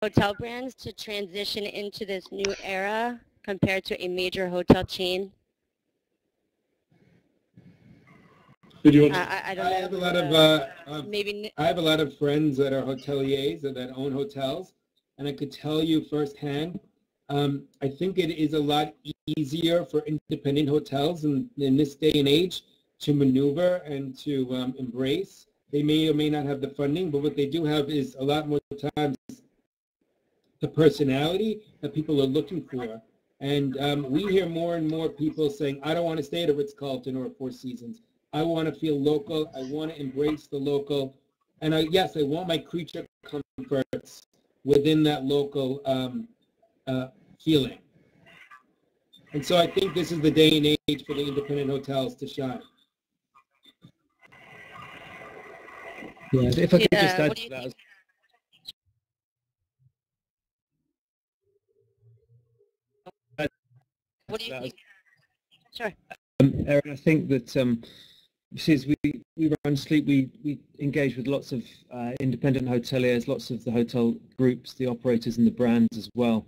hotel brands to transition into this new era compared to a major hotel chain? Who do you want? I don't know. I have a lot of maybe. I have a lot of friends that are hoteliers that own hotels, and I could tell you firsthand. I think it is a lot easier for independent hotels in this day and age to maneuver and to embrace. They may or may not have the funding, but what they do have is a lot more times the personality that people are looking for. And we hear more and more people saying, I don't want to stay at a Ritz-Carlton or a Four Seasons. I want to feel local. I want to embrace the local. And yes, I want my creature comforts within that local feeling. And so I think this is the day and age for the independent hotels to shine. Yeah, if I could just add to that. What do you think? Sure. Erin, I think that since we run Sleep, we engage with lots of independent hoteliers, lots of the hotel groups, the operators and the brands as well.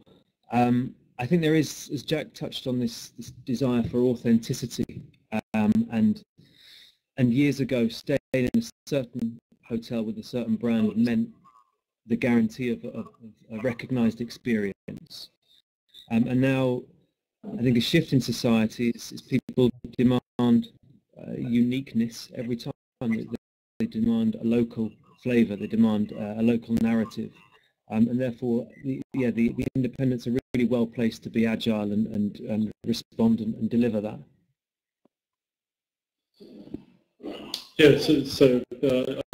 I think there is, as Jack touched on, this desire for authenticity, and years ago staying in a certain hotel with a certain brand meant the guarantee of a recognized experience. And now I think a shift in society is people demand uniqueness every time. They demand a local flavor, they demand a local narrative. And therefore, the independents are really well placed to be agile and respond and deliver that. Yeah, so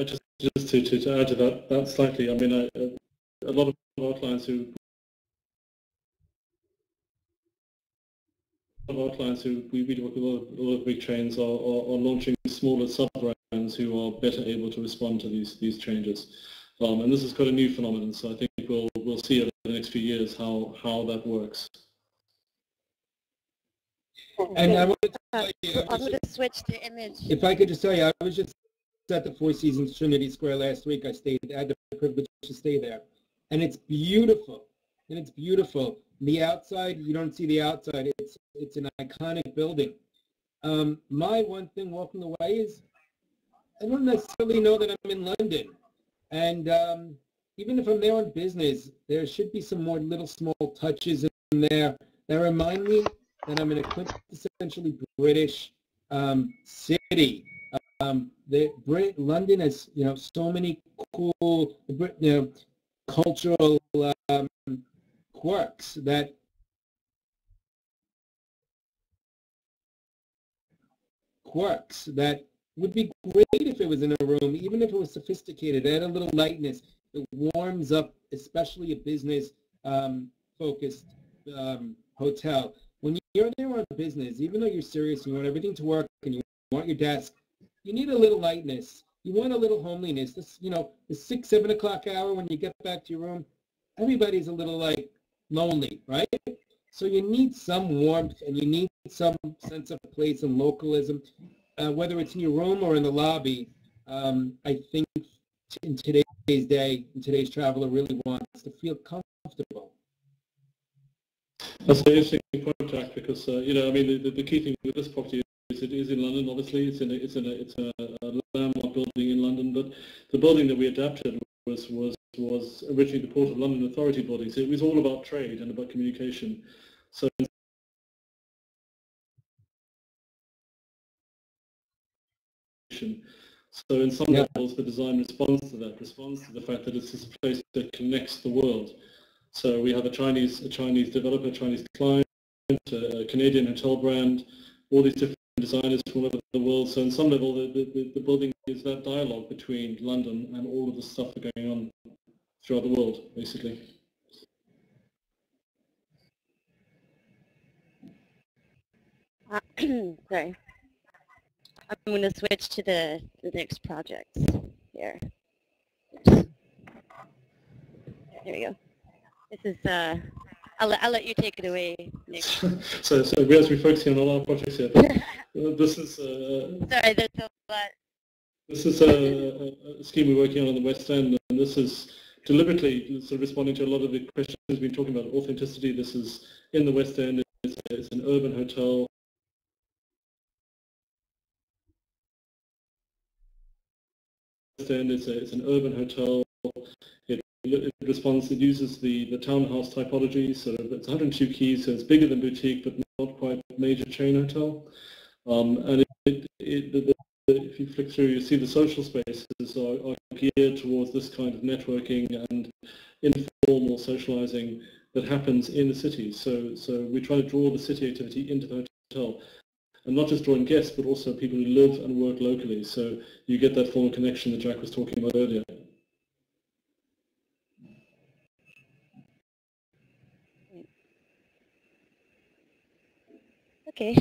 just to add to that slightly, I mean, a lot of our clients who we work with a lot of big chains are launching smaller sub-brands who are better able to respond to these changes. And this has got a new phenomenon, so I think we'll see over the next few years how that works. And I want to tell you, I'm going to switch to image. If I could just tell you, I was just at the Four Seasons Trinity Square last week. I had the privilege to stay there, and it's beautiful. The outside, you don't see the outside. It's an iconic building. My one thing walking away is I don't necessarily know that I'm in London. And even if I'm there on business, there should be some more little small touches in there that remind me that I'm in a quintessentially British city. London has, so many cool, cultural quirks that would be great if it was in a room, even if it was sophisticated. Add a little lightness. It warms up, especially a business-focused hotel. When you're there on business, even though you're serious, you want everything to work, and you want your desk, you need a little lightness. You want a little homeliness. This, the 6, 7 o'clock hour when you get back to your room, everybody's a little lonely, right? So you need some warmth, and you need some sense of place and localism. Whether it's in your room or in the lobby, I think in today's day, today's traveler really wants to feel comfortable. That's an interesting point, Jack, because I mean, the key thing with this property is it is in London. Obviously, it's a landmark building in London, but the building that we adapted was originally the Port of London Authority building. So it was all about trade and about communication. So in some levels, the design responds to the fact that it's this place that connects the world. So we have a Chinese developer, Chinese client, a Canadian hotel brand, all these different designers from all over the world. So in some level, the building is that dialogue between London and all of the stuff that's going on throughout the world, basically. Sorry. I'm going to switch to the next project here. There we go. This is, I'll let you take it away, Nick. so we're actually focusing on all our projects here. This is... Sorry, there's a lot. This is a scheme we're working on the West End, and this is deliberately sort of responding to a lot of the questions we've been talking about authenticity. This is in the West End. It's an urban hotel. West End. It's an urban hotel. It responds. It uses the townhouse typology. So it's 102 keys. So it's bigger than boutique, but not quite a major chain hotel. And if you flick through, you see the social spaces are geared towards this kind of networking and informal socializing that happens in the city. So we try to draw the city activity into the hotel, and not just drawing guests, but also people who live and work locally. So you get that form of connection that Jack was talking about earlier. Okay,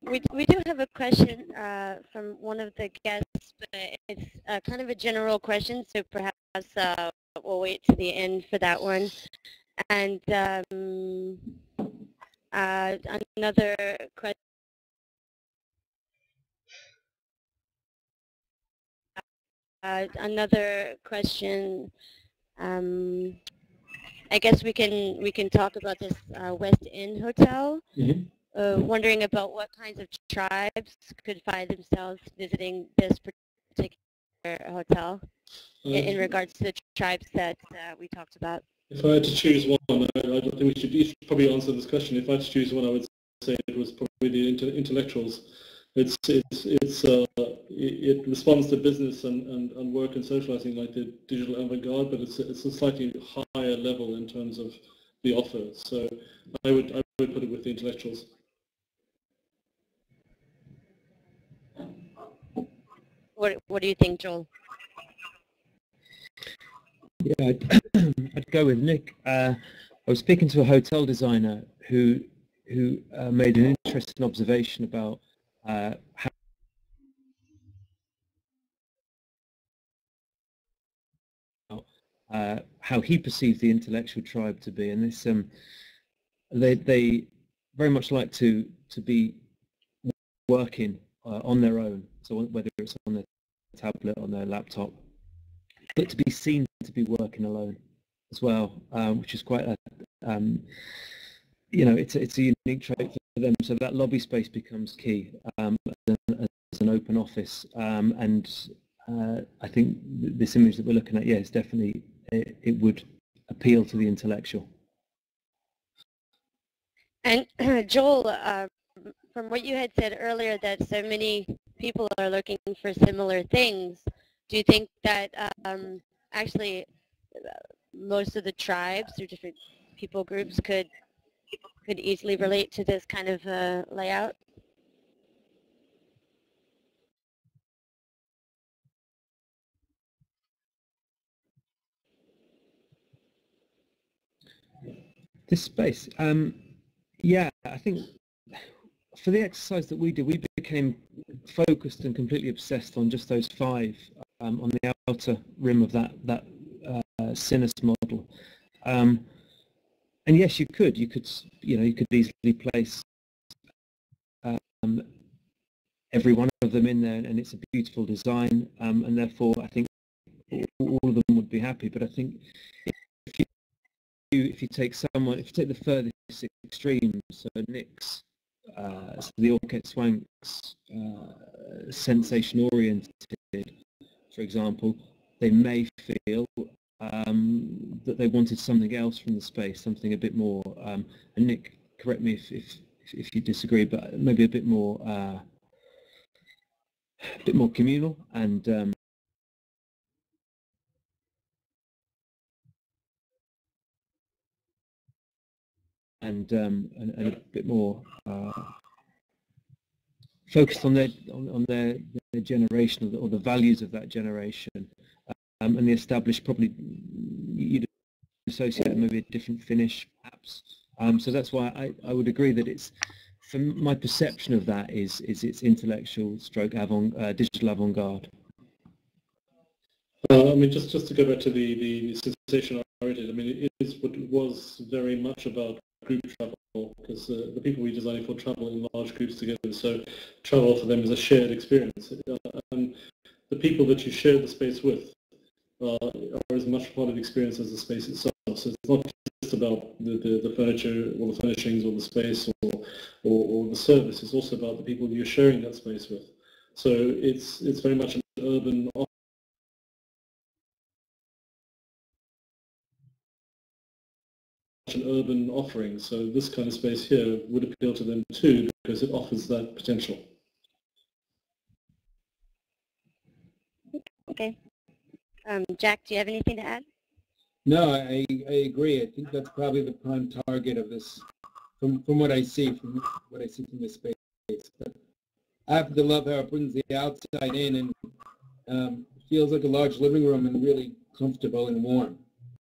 we do have a question from one of the guests, but it's kind of a general question, so perhaps we'll wait to the end for that one. And another question. I guess we can talk about this West End hotel. Mm-hmm. Wondering about what kinds of tribes could find themselves visiting this particular hotel in regards to the tribes that we talked about. If I had to choose one, I don't think we should each probably answer this question. If I had to choose one, I would say it was probably the intellectuals. It responds to business and work and socializing like the digital avant-garde, but it's a slightly higher level in terms of the offer. So I would put it with the intellectuals. What do you think, Joel? Yeah, I'd go with Nick. I was speaking to a hotel designer who made an interesting observation about how he perceived the intellectual tribe to be, and this they very much like to be working on their own. So whether it's on their tablet, on their laptop, but to be seen to be working alone as well, which is quite a it's a unique trait for them. So that lobby space becomes key as an open office, and I think this image that we're looking at, yes, definitely it would appeal to the intellectual. And Joel, from what you had said earlier, that so many people are looking for similar things, do you think that actually most of the tribes or different people groups could easily relate to this kind of layout? This space, yeah, I think for the exercise that we did, we became focused and completely obsessed on just those 5 on the outer rim of that Sinus model. And yes, you could easily place every one of them in there, and it's a beautiful design, and therefore I think all of them would be happy. But I think if you take the furthest extreme, so Nick's, so the Aukett Swanke's sensation-oriented, for example, they may feel that they wanted something else from the space, something a bit more. And Nick, correct me if you disagree, but maybe a bit more communal and. And a bit more focused on their generation or the values of that generation, and the established, probably you'd associate maybe a different finish perhaps. So that's why I would agree that it's, from my perception of that, is it's intellectual stroke digital avant-garde. I mean, just to go back to the sensation oriented, I mean, it was very much about group travel, because the people we're designing for travel in large groups together, so travel for them is a shared experience, and the people that you share the space with are as much part of the experience as the space itself. So it's not just about the furniture or the furnishings or the space or the service. It's also about the people you're sharing that space with. So it's very much an urban offering. So this kind of space here would appeal to them too, because it offers that potential. Okay. Jack, do you have anything to add? No, I agree. I think that's probably the prime target of this, from what I see from this space. But I happen to love how it brings the outside in and feels like a large living room and really comfortable and warm.